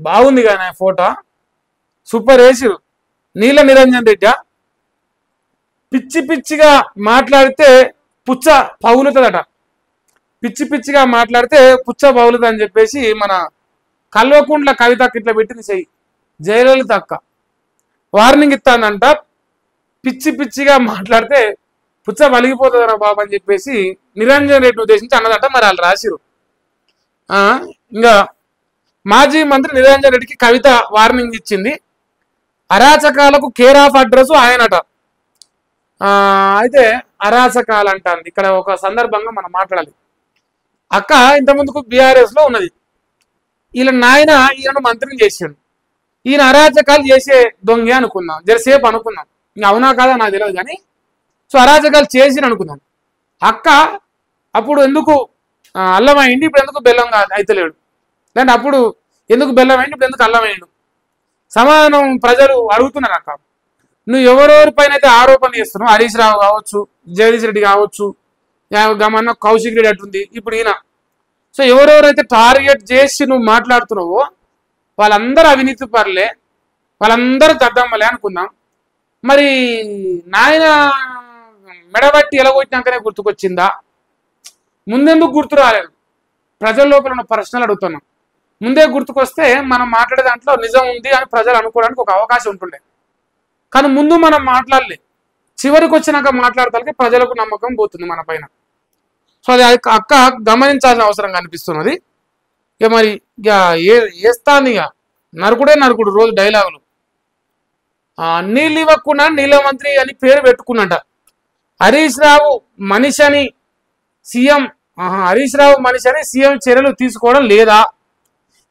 బాగుంది కానీ photo super వేసిరు. నీల నిరంజన్ రెడ్డి పిచ్చి పిచ్చిగా మాట్లాడితే పుచ్చ పగులుతుందట. పిచ్చి పిచ్చిగా మాట్లాడితే పుచ్చ పగులుతుంది అని చెప్పేసి మన కల్వకుంట్ల కవితకి ఇట్లా పెట్టింది చెయ్యి. జయలలిత అక్క వార్నింగ్ ఇస్తానంట, పిచ్చి పిచ్చిగా మాట్లాడితే పుచ్చ పలిగిపోతుందరా బాబు అని చెప్పేసి నిరంజన్ రెడ్డిని ఉద్దేశించి అన్నదట. మరి వాళ్ళు రాసిరు. ఇంకా మాజీ మంత్రి నిరంజన్ రెడ్డికి కవిత వార్నింగ్ ఇచ్చింది. అరాచకాలకు కేర్ ఆఫ్ అడ్రస్ ఆయనట. అయితే అరాచకాలు అంటారు. ఇక్కడ ఒక సందర్భంగా మనం మాట్లాడాలి. అక్క ఇంతకుముందుకు బీఆర్ఎస్ లో ఉన్నది. వీళ్ళ నాయన ఈయనను మంత్రిని చేసాడు. ఈయన అరాచకాలు చేసే దొంగ అనుకుందాం, జరసేపు అనుకుందాం. ఇంకా అవునా కాదా నాకు తెలియదు కానీ సో అరాచకాలు చేసి అనుకుందాం. అక్క అప్పుడు ఎందుకు అల్లం అయింది, ఇప్పుడు ఎందుకు బెల్లం అయితలేడు, లేదంటే అప్పుడు ఎందుకు బెల్లం అయింది, ఇప్పుడు ఎందుకు అల్లం అయిండు? సమాధానం ప్రజలు అడుగుతున్నారు. అక్క నువ్వు ఎవరెవరిపైన అయితే ఆరోపణలు చేస్తున్నావు, హరీష్ రావు కావచ్చు, జగదీష్ రెడ్డి కావచ్చు, గమన్న కౌశిక్ రెడ్డి అట్టుంది, ఇప్పుడు ఈయన, సో ఎవరెవరైతే టార్గెట్ చేసి నువ్వు మాట్లాడుతున్నావో వాళ్ళందరూ అవినీతి పరులే, వాళ్ళందరూ దద్దమ్మలే అనుకుందాం. మరి నాయన మెడబట్టి ఎలగొట్టినాకనే గుర్తుకొచ్చిందా? ముందెందుకు గుర్తు రాలేదు? ప్రజల లోపల ఉన్న ప్రశ్నలు అడుగుతున్నాం. ముందే గుర్తుకొస్తే మనం మాట్లాడే దాంట్లో నిజం ఉంది అని ప్రజలు అనుకోవడానికి ఒక అవకాశం ఉంటుండే. కానీ ముందు మనం మాట్లాడలే, చివరికి వచ్చినాక మాట్లాడతానికి ప్రజలకు నమ్మకం పోతుంది మన పైన. సో అది అక్క గమనించాల్సిన అవసరం కనిపిస్తున్నది. ఇక మరి ఇక వేస్తాను ఇక నరుకుడే నరుకుడు రోజు డైలాగులు. నీళ్ళు ఇవ్వకుండా నీళ్ళ మంత్రి అని పేరు పెట్టుకున్నట. హరీష్ రావు మనిషి అని సీఎం చర్యలు తీసుకోవడం లేదా?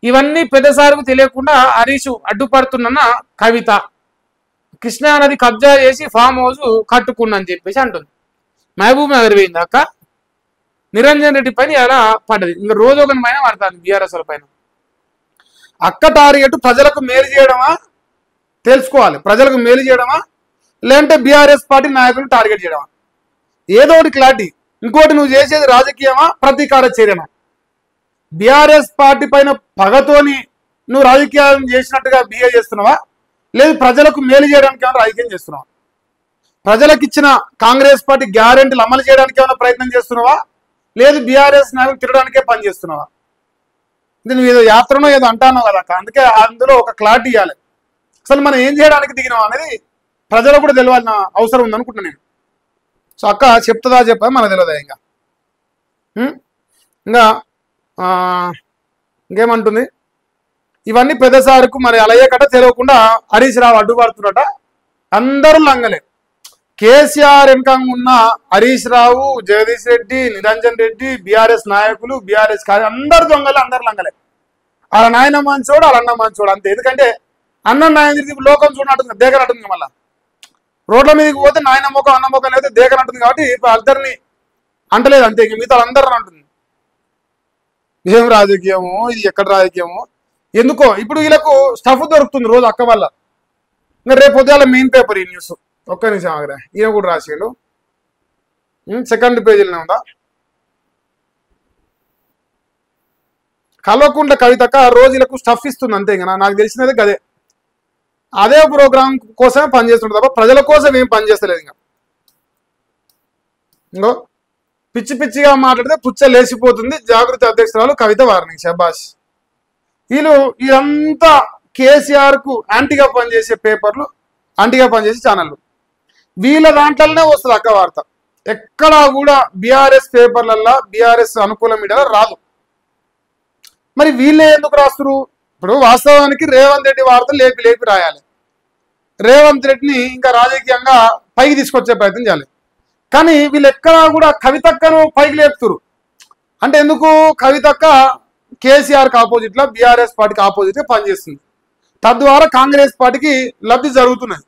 ఇవన్నీ పెద్దసారికి తెలియకుండా హరీష్ అడ్డుపడుతున్న కవిత కృష్ణానది కబ్జా చేసి ఫామ్ హౌస్ కట్టుకున్నని చెప్పేసి అంటుంది. మహబూబ్ నగర్ పోయింది అక్క, నిరంజన్ రెడ్డి పైన ఎలా పడ్డది. ఇంకా రోజు ఒకరి పైన పడుతుంది బీఆర్ఎస్ పైన. అక్క టార్గెట్ ప్రజలకు మేలు చేయడమా తెలుసుకోవాలి. ప్రజలకు మేలు చేయడమా లేదంటే బీఆర్ఎస్ పార్టీ నాయకులు టార్గెట్ చేయడమా? ఏదో ఒకటి క్లారిటీ. ఇంకోటి నువ్వు చేసేది రాజకీయమా ప్రతీకార చర్యమా? బీఆర్ఎస్ పార్టీ పైన పగతోని నువ్వు రాజకీయం చేసినట్టుగా బిహేవ్ చేస్తున్నావా, లేదు ప్రజలకు మేలు చేయడానికి ఏమైనా రాజకీయం చేస్తున్నావా? ప్రజలకు ఇచ్చిన కాంగ్రెస్ పార్టీ గ్యారెంటీలు అమలు చేయడానికి ఏమైనా ప్రయత్నం చేస్తున్నావా, లేదు బీఆర్ఎస్ నాయకులు తిరగడానికే పని చేస్తున్నావా? ఇది నువ్వు ఏదో యాత్రనో ఏదో అంటానో కదా. అందుకే అందులో ఒక క్లారిటీ ఇవ్వాలి. అసలు మనం ఏం చేయడానికి దిగినాం అనేది ప్రజలకు కూడా తెలియాల్సిన అవసరం ఉందనుకుంటున్నాను నేను. సో అక్క చెప్తుందా చెప్పదా మనకు తెలియదా? ఇంకా ఇంకేమంటుంది, ఇవన్నీ పెద్దసారికి మరి అలాగే కట్ట తెలియకుండా హరీష్ రావు అడ్డుపడుతున్నట. అందరూ లంగలే. కేసీఆర్ వెనక ఉన్న హరీష్ రావు, జగదీష్ రెడ్డి, నిరంజన్ రెడ్డి, బీఆర్ఎస్ నాయకులు, బీఆర్ఎస్ అందరు దొంగలు, అందరు లంగలే. వాళ్ళ నాయన మంచోడు, వాళ్ళ అన్న మంచోడు అంతే. ఎందుకంటే అన్న నాయన లోకం చూడనట్టుంది, దేకనట్టుంది. మళ్ళా రోడ్ల మీదకి పోతే నాయన మొక్కం అన్న మొక్కం లేకపోతే దేకనట్టుంది. కాబట్టి ఇప్పుడు అందరినీ అంటలేదు అంతే, మిగతా అందరిని అంటుంది. ఏం రాజకీయము ఇది, ఎక్కడ రాజకీయము ఎందుకో. ఇప్పుడు వీళ్ళకు స్టఫ్ దొరుకుతుంది రోజు అక్క వల్ల. ఇంకా రేపు పొద్దుగాల మెయిన్ పేపర్ ఈ న్యూస్. ఒక్క నిమిషం ఆగరా, ఈయన కూడా రాసేడు. సెకండ్ పేజీలోనే ఉందా. కల్వకుంట్ల కవితక రోజులకు స్టఫ్ ఇస్తుంది అంతే. ఇంకా నాకు తెలిసినది అదే, అదే ప్రోగ్రామ్ కోసమే పనిచేస్తుంది తప్ప ప్రజల కోసం ఏం పనిచేస్తలేదు. ఇంకో పిచ్చి పిచ్చిగా మాట్లాడితే పుచ్చ లేచిపోతుంది, జాగృతి అధ్యక్షురాలు కవిత వార్నింగ్. శబాష్. ఇదంతా కేసీఆర్ కు యాంటీగా పనిచేసే పేపర్లు, యాంటీగా పనిచేసే ఛానళ్ళు, వీళ్ళ దాంట్లోనే వస్తుంది అక్క వార్త. ఎక్కడా కూడా బీఆర్ఎస్ పేపర్లల్లో, బీఆర్ఎస్ అనుకూల మీడియాలో రాదు. మరి వీళ్ళే ఎందుకు రాస్తున్నారు? ఇప్పుడు వాస్తవానికి రేవంత్ రెడ్డి వార్తలు లేపి లేపి రాయాలి, రేవంత్ రెడ్డిని ఇంకా రాజకీయంగా పైకి తీసుకొచ్చే ప్రయత్నం చేయాలి. కానీ వీళ్ళు ఎక్కడా కూడా కవితక్కను పైకి లేపుతురు. అంటే ఎందుకు? కవితక్క కేసీఆర్కి ఆపోజిట్లో, బీఆర్ఎస్ పార్టీకి ఆపోజిట్గా పనిచేస్తుంది. తద్వారా కాంగ్రెస్ పార్టీకి లబ్ధి జరుగుతున్నది.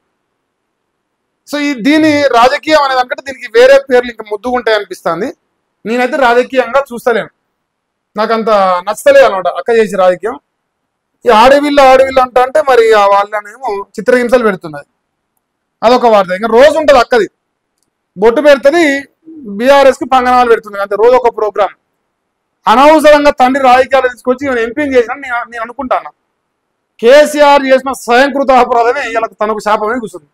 సో దీని రాజకీయం అనేది అంటే దీనికి వేరే పేర్లు ఇంకా ముద్దుగుంటాయి అనిపిస్తుంది. నేనైతే రాజకీయంగా చూస్తలేను, నాకంత నచ్చలేదు అనమాట అక్క చేసి రాజకీయం. ఈ ఆడవిల్ల అంటే మరి వాళ్ళనేమో చిత్రహింసలు పెడుతున్నది, అదొక వార్త. ఇంకా రోజు ఉంటుంది అక్కది, బొట్టు పెడుతుంది, బీఆర్ఎస్కి పంగనాలు పెడుతుంది అంతే, రోజు ఒక ప్రోగ్రామ్. అనవసరంగా తండ్రి రాజకీయాలు తీసుకొచ్చి నేను ఎంపీని చేసిన నేను అనుకుంటాను. కేసీఆర్ చేసిన స్వయంకృత అపరాధమే ఇలా తనకు శాపమే కూర్చుంది.